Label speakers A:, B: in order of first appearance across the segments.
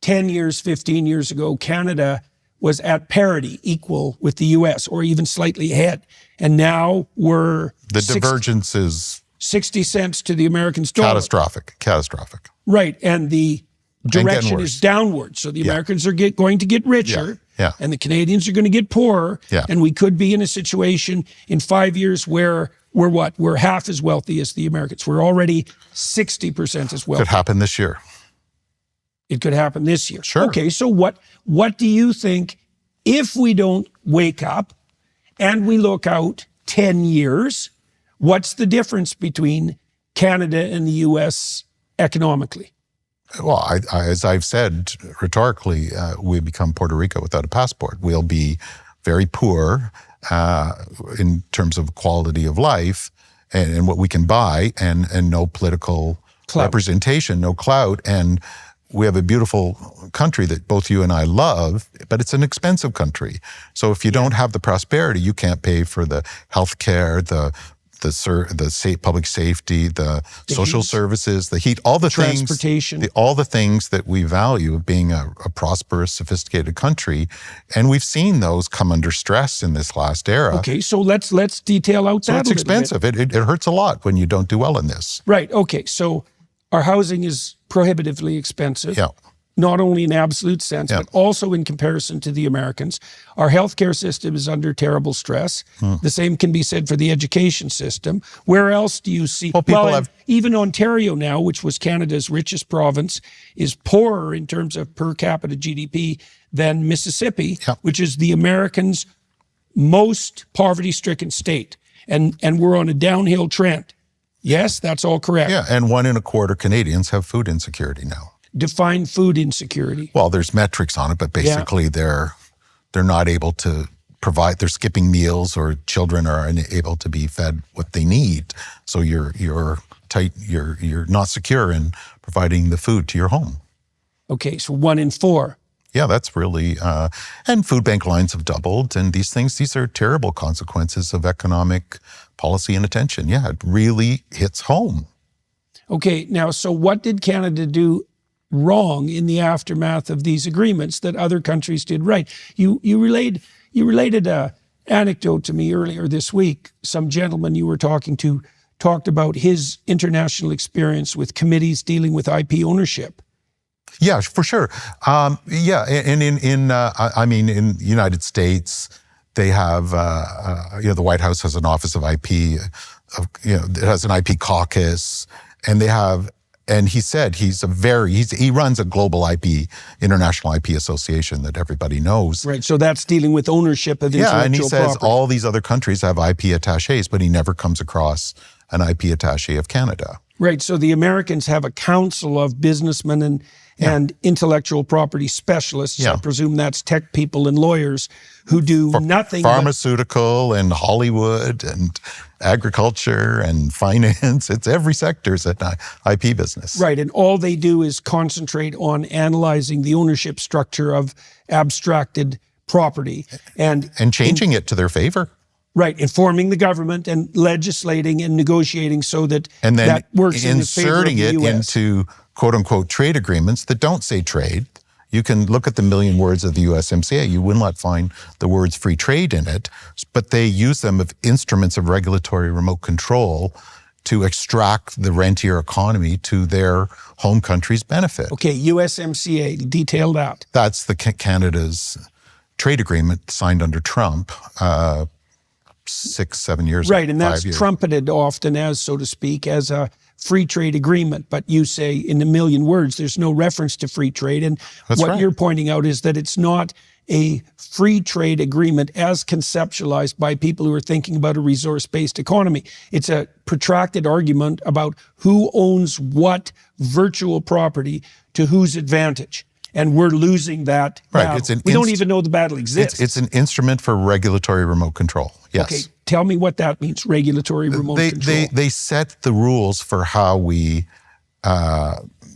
A: 10 years, 15 years ago, Canada was at parity, equal with the US, or even slightly ahead. And now we're...
B: The divergence is...
A: 60 cents to the Americans' dollar.
B: Catastrophic.
A: Right, and the direction is downward. So the Americans are going to get richer, and the Canadians are going to get poorer, and we could be in a situation in 5 years where we're what? We're half as wealthy as the Americans. We're already 60% as wealthy.
B: Could happen this year.
A: It could happen this year.
B: Sure.
A: Okay, so what do you think, if we don't wake up and we look out 10 years, what's the difference between Canada and the US economically?
B: Well, as I've said rhetorically, we become Puerto Rico without a passport. We'll be very poor in terms of quality of life and what we can buy, and no political representation, no clout. And we have a beautiful country that both you and I love, but it's an expensive country. So if you don't have the prosperity, you can't pay for the health care, the public safety, the social services, the heat, all the
A: transportation,
B: all the things that we value of being a prosperous, sophisticated country. And we've seen those come under stress in this last era.
A: Okay, so let's detail out that.
B: So it's expensive. It hurts a lot when you don't do well in this.
A: Right. Okay. So our housing is prohibitively expensive.
B: Yeah.
A: Not only in absolute sense, but also in comparison to the Americans. Our healthcare system is under terrible stress. The same can be said for the education system. Where else do you see? Even Ontario now, which was Canada's richest province, is poorer in terms of per capita GDP than Mississippi, which is the Americans' most poverty-stricken state. And we're on a downhill trend. Yes, that's all correct.
B: Yeah, and 1 1/4 Canadians have food insecurity now.
A: Define food insecurity.
B: Well, there's metrics on it, but basically they're not able to provide. They're skipping meals, or children are unable to be fed what they need. So you're tight. You're not secure in providing the food to your home.
A: Okay, so 1 in 4.
B: Yeah, that's really and food bank lines have doubled, and these are terrible consequences of economic policy and attention. Yeah, it really hits home.
A: Okay, now so what did Canada do wrong in the aftermath of these agreements that other countries did right? You related a anecdote to me earlier this week. Some gentleman you were talking to talked about his international experience with committees dealing with IP ownership.
B: Yeah, for sure. And in the United States, they have the White House has an Office of IP. It has an IP caucus, and they have. And he said he runs a global international IP association that everybody knows.
A: Right, so that's dealing with ownership of intellectual property.
B: Yeah, and he says all these other countries have IP attachés, but he never comes across an IP attaché of Canada.
A: Right, so the Americans have a council of businessmen and intellectual property specialists. I presume that's tech people and lawyers who do nothing
B: pharmaceutical and Hollywood and agriculture and finance. It's every sector is an IP business.
A: Right, and all they do is concentrate on analyzing the ownership structure of abstracted property and
B: changing it to their favor.
A: Right, informing the government and legislating and negotiating so that
B: and then
A: that works in the favor of the US.
B: Inserting it into quote-unquote trade agreements that don't say trade. You can look at the million words of the USMCA. You will not find the words free trade in it, but they use them as instruments of regulatory remote control to extract the rentier economy to their home country's benefit.
A: Okay, USMCA, detail that.
B: That's Canada's trade agreement signed under Trump 6-7 years ago.
A: Right, and that's trumpeted often as, so to speak, as a free trade agreement, but you say in a million words there's no reference to free trade. And what you're pointing out is that it's not a free trade agreement as conceptualized by people who are thinking about a resource-based economy. It's a protracted argument about who owns what virtual property to whose advantage. And we're losing that battle. We don't even know the battle exists.
B: It's an instrument for regulatory remote control, yes.
A: Okay, tell me what that means, regulatory remote control.
B: They set the rules for how we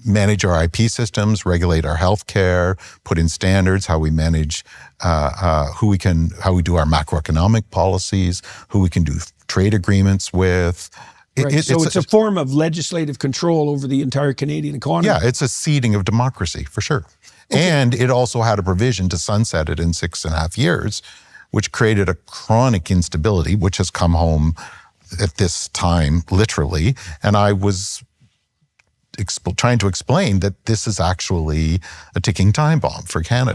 B: manage our IP systems, regulate our healthcare, put in standards, how we manage, how we do our macroeconomic policies, who we can do trade agreements with.
A: Right. So it's a form of legislative control over the entire Canadian economy.
B: Yeah, it's a seeding of democracy, for sure. And it also had a provision to sunset it in 6.5 years, which created a chronic instability, which has come home at this time, literally. And I was trying to explain that this is actually a ticking time bomb for Canada.